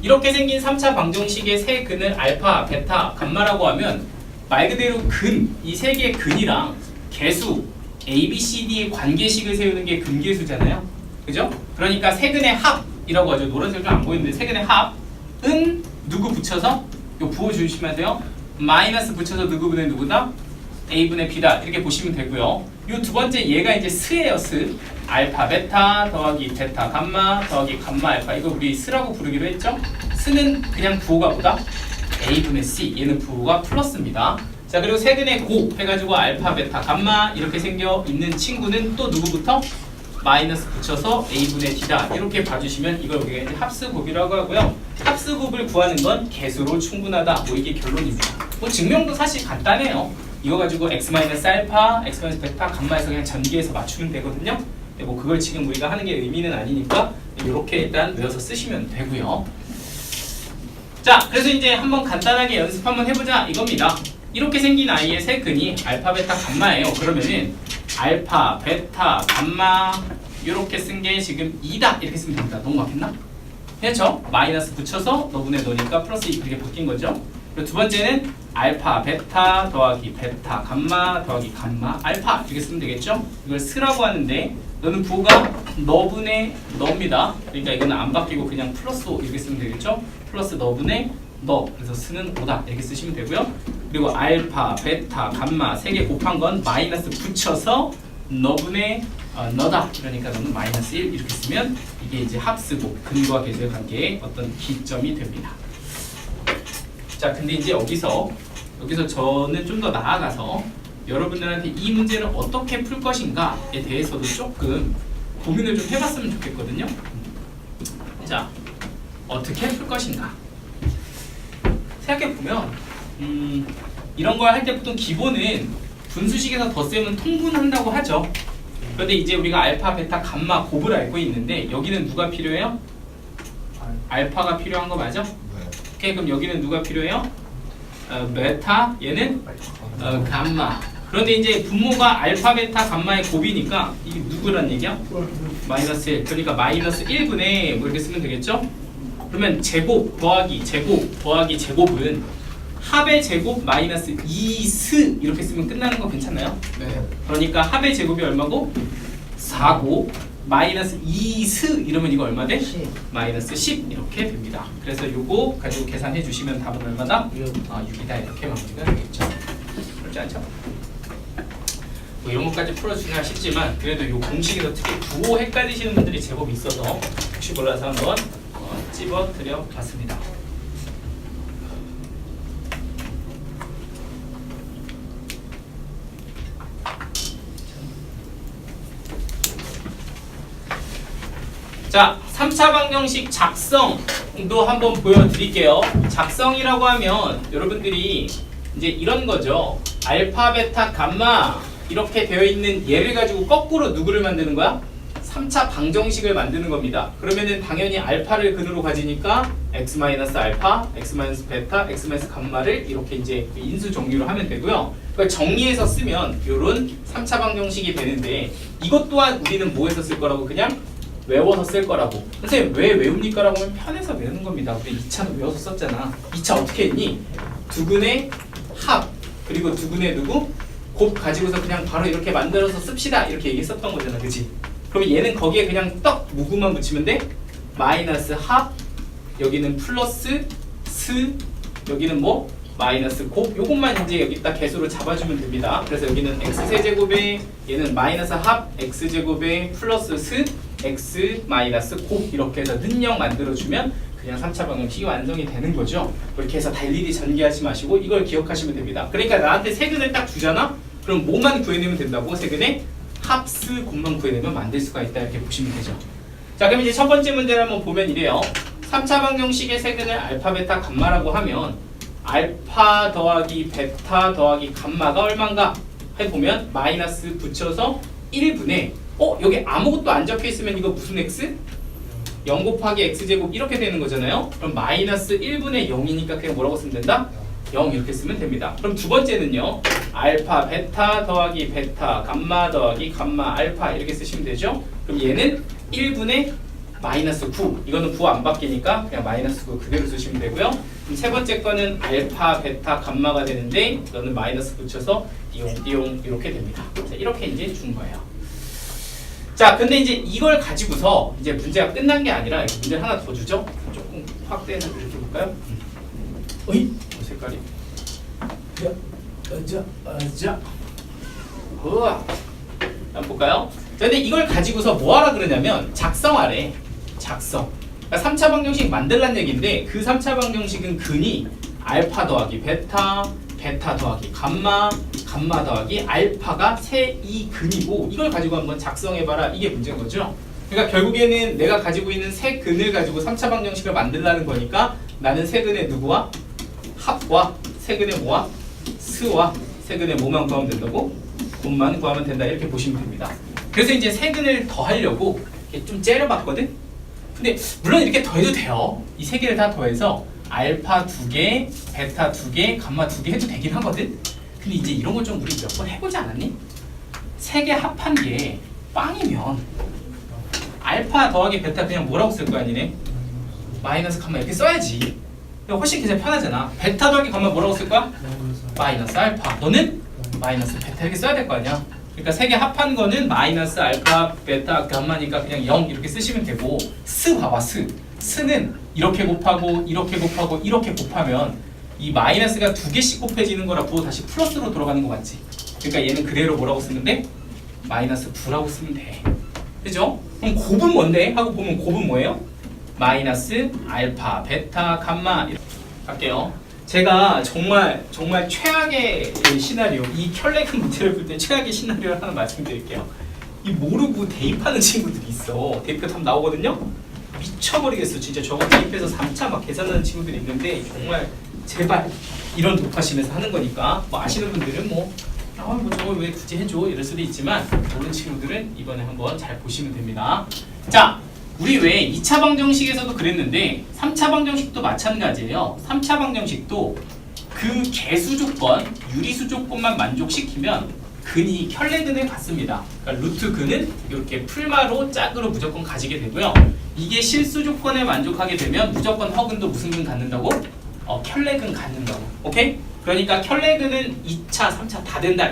이렇게 생긴 3차 방정식의 세 근을 알파, 베타, 감마라고 하면 말 그대로 근, 이 세 개의 근이랑 개수, A, B, C, D의 관계식을 세우는 게 근계수잖아요. 그죠? 그러니까 세 근의 합이라고 하죠. 노란색은 안 보이는데 세 근의 합은 누구 붙여서 이거 부호 주시면 돼요. 마이너스 붙여서 누구분의 누구다? A분의 B다. 이렇게 보시면 되고요. 이 두 번째 얘가 이제 스예요. 스. 알파 베타 더하기 베타 감마 더하기 감마 알파. 이거 우리 스라고 부르기로 했죠? 스는 그냥 부호가 뭐다? A분의 C. 얘는 부호가 플러스입니다. 자, 그리고 세근의 곱 해가지고 알파 베타 감마 이렇게 생겨 있는 친구는 또 누구부터? 마이너스 붙여서 A분의 D다. 이렇게 봐주시면 이걸 우리가 이제 합수곱이라고 하고요. 합수곱을 구하는 건 개수로 충분하다. 뭐 이게 결론입니다. 뭐 증명도 사실 간단해요. 이거 가지고 x-알파, x-베타, 감마에서 그냥 전개해서 맞추면 되거든요. 근데 뭐 그걸 지금 우리가 하는 게 의미는 아니니까 이렇게 일단 외워서 쓰시면 되고요. 자, 그래서 이제 한번 간단하게 연습 한번 해보자 이겁니다. 이렇게 생긴 아이의 세 근이 알파, 베타, 감마예요. 그러면은 알파, 베타, 감마 이렇게 쓴 게 지금 2다 이렇게 쓰면 됩니다. 너무 막혔나? 그렇죠? 마이너스 붙여서 너분의 너니까 플러스 2 그렇게 바뀐 거죠. 그리고 두 번째는 알파, 베타 더하기 베타, 감마 더하기 감마, 알파 이렇게 쓰면 되겠죠? 이걸 스라고 하는데 너는 부호가 너분의 너입니다. 그러니까 이거는 안 바뀌고 그냥 플러스 5 이렇게 쓰면 되겠죠? 플러스 너분의 너. 그래서 스는 5다 이렇게 쓰시면 되고요. 그리고 알파, 베타, 감마 세 개 곱한 건 마이너스 붙여서 너분의 너다. 그러니까 너는 마이너스 1 이렇게 쓰면 이게 이제 합수곱, 근과 계수의 관계의 어떤 기점이 됩니다. 자, 근데 이제 여기서 저는 좀 더 나아가서 여러분들한테 이 문제를 어떻게 풀 것인가에 대해서도 조금 고민을 좀 해봤으면 좋겠거든요. 자, 어떻게 풀 것인가? 생각해보면 이런 걸 할 때 보통 기본은 분수식에서 덧셈은 통분한다고 하죠. 그런데 이제 우리가 알파, 베타, 감마, 곱을 알고 있는데 여기는 누가 필요해요? 알파가 필요한 거 맞아? 오케이, 그럼 여기는 누가 필요해요? 베타, 얘는 감마. 그런데 이제 분모가 알파, 베타, 감마의 곱이니까 이게 누구란 얘기야? 마이너스 1. 그러니까 마이너스 1분의 뭐 이렇게 쓰면 되겠죠? 그러면 제곱 더하기 제곱 더하기 제곱은 합의 제곱 마이너스 2스 이렇게 쓰면 끝나는 거 괜찮나요? 네. 그러니까 합의 제곱이 얼마고? 4고 마이너스 2스 이러면 이거 얼마 돼? 10. 마이너스 10 이렇게 됩니다. 그래서 요거 가지고 계산해 주시면 답은 얼마다? 6이다 이렇게 마무리가 되겠죠. 그렇지 않죠? 뭐 이런 것까지 풀어주기가 쉽지만 그래도 요 공식에서 특히 부호 헷갈리시는 분들이 제법 있어서 혹시 몰라서 한번 찝어드려 봤습니다. 자, 3차 방정식 작성도 한번 보여드릴게요. 작성이라고 하면 여러분들이 이제 이런 거죠. 알파, 베타, 감마 이렇게 되어 있는 얘를 가지고 거꾸로 누구를 만드는 거야? 3차 방정식을 만드는 겁니다. 그러면은 당연히 알파를 근으로 가지니까 x-알파, x-베타, x-감마를 이렇게 이제 인수 정리로 하면 되고요. 그걸 정리해서 쓰면 이런 3차 방정식이 되는데 이것 또한 우리는 뭐해서 쓸 거라고? 그냥 외워서 쓸 거라고. 선생님 왜 외웁니까? 라고 하면 편해서 외우는 겁니다. 우리 2차는 외워서 썼잖아. 2차 어떻게 했니? 두근의 합 그리고 두근의 누구? 곱 가지고서 그냥 바로 이렇게 만들어서 씁시다 이렇게 얘기했었던 거잖아. 그치? 그럼 얘는 거기에 그냥 떡 무구만 붙이면 돼? 마이너스 합 여기는 플러스 스 여기는 뭐? 마이너스 곱 요것만 이제 여기다 개수로 잡아주면 됩니다. 그래서 여기는 x세제곱에 얘는 마이너스 합 x제곱에 플러스 스 x 마이너스 곱 이렇게 해서 는영 만들어주면 그냥 3차 방정식이 완성이 되는 거죠. 그렇게 해서 달리기 전개하지 마시고 이걸 기억하시면 됩니다. 그러니까 나한테 세근을 딱 주잖아? 그럼 뭐만 구해내면 된다고? 세근의 합스 곱만 구해내면 만들 수가 있다 이렇게 보시면 되죠. 자, 그럼 이제 첫 번째 문제를 한번 보면 이래요. 3차 방정식의 세근을 알파, 베타, 감마라고 하면 알파 더하기 베타 더하기 감마가 얼마인가 해보면 마이너스 붙여서 1분의 여기 아무것도 안 적혀있으면 이거 무슨 x? 0 곱하기 x제곱 이렇게 되는 거잖아요. 그럼 마이너스 1분의 0이니까 그냥 뭐라고 쓰면 된다? 0 이렇게 쓰면 됩니다. 그럼 두 번째는요. 알파 베타 더하기 베타 감마 더하기 감마 알파 이렇게 쓰시면 되죠. 그럼 얘는 1분의 마이너스 9. 이거는 부호 안 바뀌니까 그냥 마이너스 9 그대로 쓰시면 되고요. 그럼 세 번째 거는 알파, 베타, 감마가 되는데 이거는 마이너스 붙여서 띠용 이렇게 됩니다. 자, 이렇게 이제 준 거예요. 자, 근데 이제 이걸 가지고서 이제 문제가 끝난 게 아니라 문제를 하나 더 주죠. 조금 확대는 이렇게 볼까요? 어이? 색깔이. 자. 우와. 한번 볼까요? 자, 근데 이걸 가지고서 뭐 하라 그러냐면 작성하래. 작성. 그러니까 3차 방정식 만들란 얘기인데 그 3차 방정식은 근이 알파 더하기 베타, 베타 더하기 감마, 감마 더하기 알파가 이 근이고 이걸 가지고 한번 작성해봐라. 이게 문제인 거죠. 그러니까 결국에는 내가 가지고 있는 세 근을 가지고 3차 방정식을 만들라는 거니까 나는 세 근의 누구와? 합과 세 근의 뭐와? 스와 세 근의 뭐만 구하면 된다고? 곱만 구하면 된다. 이렇게 보시면 됩니다. 그래서 이제 세 근을 더하려고 이렇게 좀 째려봤거든? 근데 물론 이렇게 더해도 돼요. 이 세 개를 다 더해서 알파 2개, 베타 2개, 감마 2개 해도 되긴 하거든? 근데 이제 이런 거 좀 우리 몇 번 해보지 않았니? 세 개 합한 게 빵이면 알파 더하기 베타 그냥 뭐라고 쓸 거야 니네? 마이너스 감마 이렇게 써야지. 훨씬 계산 편하잖아. 베타 더하기 감마 뭐라고 쓸 거야? 마이너스 알파. 너는 마이너스 베타 이렇게 써야 될 거 아니야? 그러니까 세 개 합한 거는 마이너스 알파, 베타, 감마니까 그냥 0 이렇게 쓰시면 되고 스 봐봐 스는 이렇게 곱하고 이렇게 곱하고 이렇게 곱하면 이 마이너스가 두 개씩 곱해지는 거라 부호 다시 플러스로 돌아가는 거 맞지? 그러니까 얘는 그대로 뭐라고 쓰면 돼? 마이너스 9라고 쓰면 돼. 그죠? 그럼 곱은 뭔데? 하고 보면 곱은 뭐예요? 마이너스 알파, 베타, 감마 이렇게 할게요. 제가 정말 최악의 시나리오, 이 켤레근 문제를 볼 때 최악의 시나리오를 하나 말씀드릴게요. 이 모르고 대입하는 친구들이 있어. 대입가 답 나오거든요. 미쳐버리겠어. 진짜 저거 대입해서 3차 막 계산하는 친구들이 있는데 정말 제발 이런 독하심에서 하는 거니까 뭐 아시는 분들은 뭐 저걸 왜 굳이 해줘 이럴 수도 있지만 모르는 친구들은 이번에 한번 잘 보시면 됩니다. 자, 우리 왜 2차 방정식에서도 그랬는데 3차 방정식도 마찬가지예요. 3차 방정식도 그 개수 조건, 유리수 조건만 만족시키면 근이 켤레근에 같습니다. 그러니까 루트 근은 이렇게 풀마로 짝으로 무조건 가지게 되고요. 이게 실수 조건에 만족하게 되면 무조건 허근도 무슨 근 갖는다고? 켤레근 갖는다고. 오케이? 그러니까 켤레근은 2차, 3차 다 된다.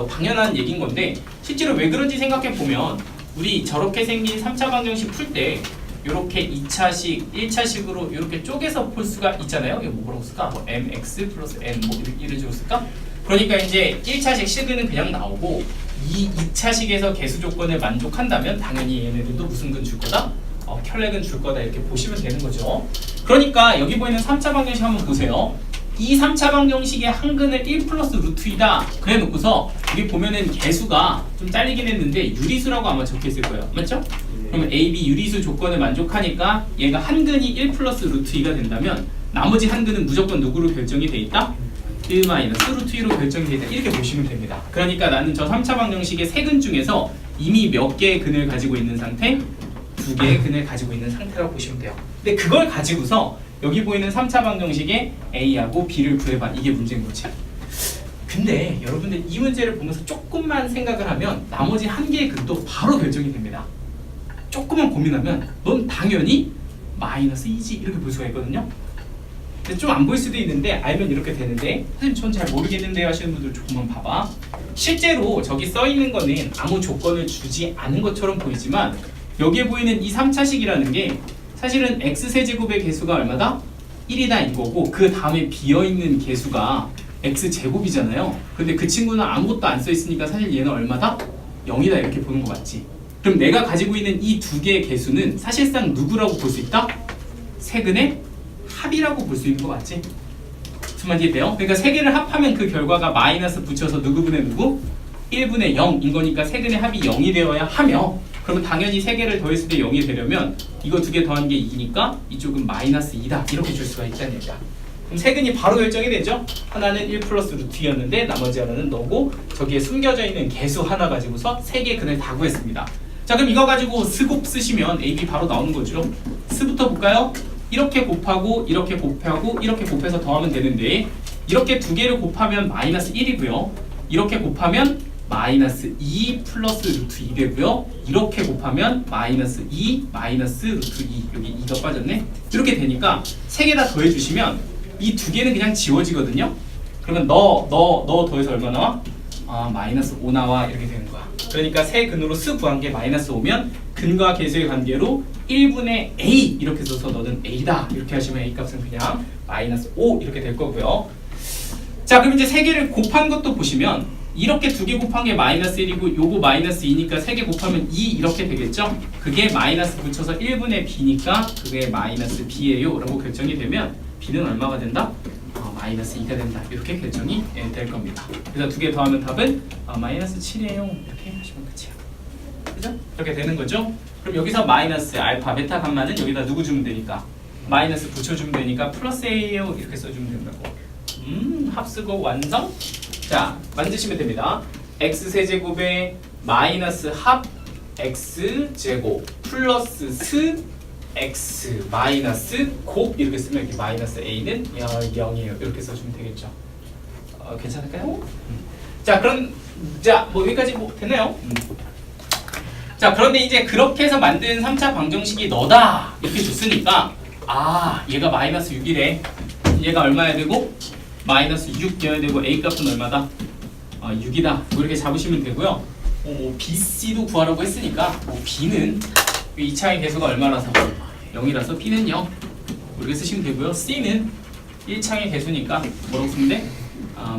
당연한 얘기인 건데 실제로 왜 그런지 생각해 보면 우리 저렇게 생긴 3차 방정식 풀 때 이렇게 2차식, 1차식으로 이렇게 쪼개서 풀 수가 있잖아요. 이거 뭐라고 쓸까? 뭐 mx 플러스 n 뭐 이런 식으로 쓸까? 그러니까 이제 1차식 식은 그냥 나오고 2차식에서 개수 조건을 만족한다면 당연히 얘네들도 무슨 근 줄 거다? 켤레근 줄 거다. 이렇게 보시면 되는 거죠. 그러니까 여기 보이는 3차 방정식 한번 보세요. 이 3차 방정식의 한 근을 1 플러스 루트 2다 그래 놓고서 여기 보면은 개수가 좀 잘리긴 했는데 유리수라고 아마 적혀 있을 거예요. 맞죠? 그러면 A, B 유리수 조건을 만족하니까 얘가 한 근이 1 플러스 루트 2가 된다면 나머지 한 근은 무조건 누구로 결정이 돼 있다? 1 마이너스 루트 2로 결정이 돼 있다. 이렇게 보시면 됩니다. 그러니까 나는 저 3차 방정식의 세 근 중에서 이미 몇 개의 근을 가지고 있는 상태? 2개의 근을 가지고 있는 상태라고 보시면 돼요. 근데 그걸 가지고서 여기 보이는 3차 방정식에 A하고 B를 구해봐. 이게 문제인 거지. 근데 여러분들 이 문제를 보면서 조금만 생각을 하면 나머지 한 개의 근도 바로 결정이 됩니다. 조금만 고민하면 넌 당연히 마이너스 2지 이렇게 볼 수가 있거든요. 근데 좀 안 보일 수도 있는데 알면 이렇게 되는데 선생님 전 잘 모르겠는데요 하시는 분들 조금만 봐봐. 실제로 저기 써 있는 거는 아무 조건을 주지 않은 것처럼 보이지만 여기에 보이는 이 3차식이라는 게 사실은 x세제곱의 개수가 얼마다? 1이다 이거고 그 다음에 비어있는 개수가 x제곱이잖아요. 근데 그 친구는 아무것도 안 써있으니까 사실 얘는 얼마다? 0이다 이렇게 보는 거 맞지? 그럼 내가 가지고 있는 이 두 개의 개수는 사실상 누구라고 볼 수 있다? 세근의 합이라고 볼 수 있는 거 맞지? 무슨 말인지 돼요? 그러니까 세 개를 합하면 그 결과가 마이너스 붙여서 누구분의 누구? 1분의 0인 거니까 세근의 합이 0이 되어야 하며 그러면 당연히 세 개를 더했을 때 0이 되려면 이거 두 개 더한 게 2니까 이쪽은 마이너스 2다 이렇게 줄 수가 있다는 얘기야. 그럼 세근이 바로 결정이 되죠? 하나는 1 플러스 루트 2였는데 나머지 하나는 너고 저기에 숨겨져 있는 개수 하나 가지고서 세 개의 근을 다 구했습니다. 자 그럼 이거 가지고 스곱 쓰시면 AB 바로 나오는 거죠. 스부터 볼까요? 이렇게 곱하고 이렇게 곱하고 이렇게 곱해서 더하면 되는데 이렇게 두 개를 곱하면 마이너스 1이고요. 이렇게 곱하면 마이너스 2 플러스 루트 2 되고요. 이렇게 곱하면 마이너스 2 마이너스 루트 2 여기 2가 빠졌네. 이렇게 되니까 세 개 다 더해주시면 이 두 개는 그냥 지워지거든요. 그러면 너 더해서 얼마 나와? 마이너스 5 나와 이렇게 되는 거야. 그러니까 세 근으로 수 구한 게 마이너스 5면 근과 계수의 관계로 1분의 a 이렇게 써서 너는 a다 이렇게 하시면 a 값은 그냥 마이너스 5 이렇게 될 거고요. 자 그럼 이제 세 개를 곱한 것도 보시면 이렇게 두 개 곱한 게 마이너스 1이고 요거 마이너스 2니까 세 개 곱하면 2 이렇게 되겠죠? 그게 마이너스 붙여서 1분의 b니까 그게 마이너스 b예요 라고 결정이 되면 b는 얼마가 된다? 마이너스 2가 된다 이렇게 결정이 될 겁니다. 그래서 두 개 더하면 답은 마이너스 7이에요 이렇게 하시면 끝이야. 그죠? 이렇게 되는 거죠? 그럼 여기서 마이너스 알파 베타 감마는 여기다 누구 주면 되니까 마이너스 붙여주면 되니까 플러스 a예요 이렇게 써주면 된다고. 합쓰고 완성. 자 만드시면 됩니다. x세제곱에 마이너스 합 x제곱 플러스 스 x 마이너스 곱 이렇게 쓰면 이렇게 마이너스 a는 0이에요 이렇게 써주면 되겠죠. 괜찮을까요? 자 그럼 뭐 여기까지 뭐 됐나요? 자 그런데 이제 그렇게 해서 만든 3차 방정식이 너다 이렇게 줬으니까 얘가 마이너스 6이래. 얘가 얼마야 되고? 마이너스 6이어야 되고 a 값은 얼마다? 6이다. 뭐 이렇게 잡으시면 되고요. BC도 구하라고 했으니까 B는 2차의 개수가 얼마라서? 0이라서 B는 0 이렇게 쓰시면 되고요. C는 1차의 개수니까 뭐라고 쓰면 돼?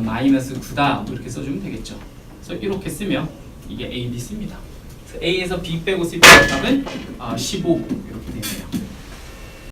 마이너스 9다 뭐 이렇게 써주면 되겠죠. 그래서 이렇게 쓰면 이게 A, B, C입니다. 그래서 A에서 B 빼고 C 빼고 답은 15 이렇게 되네요.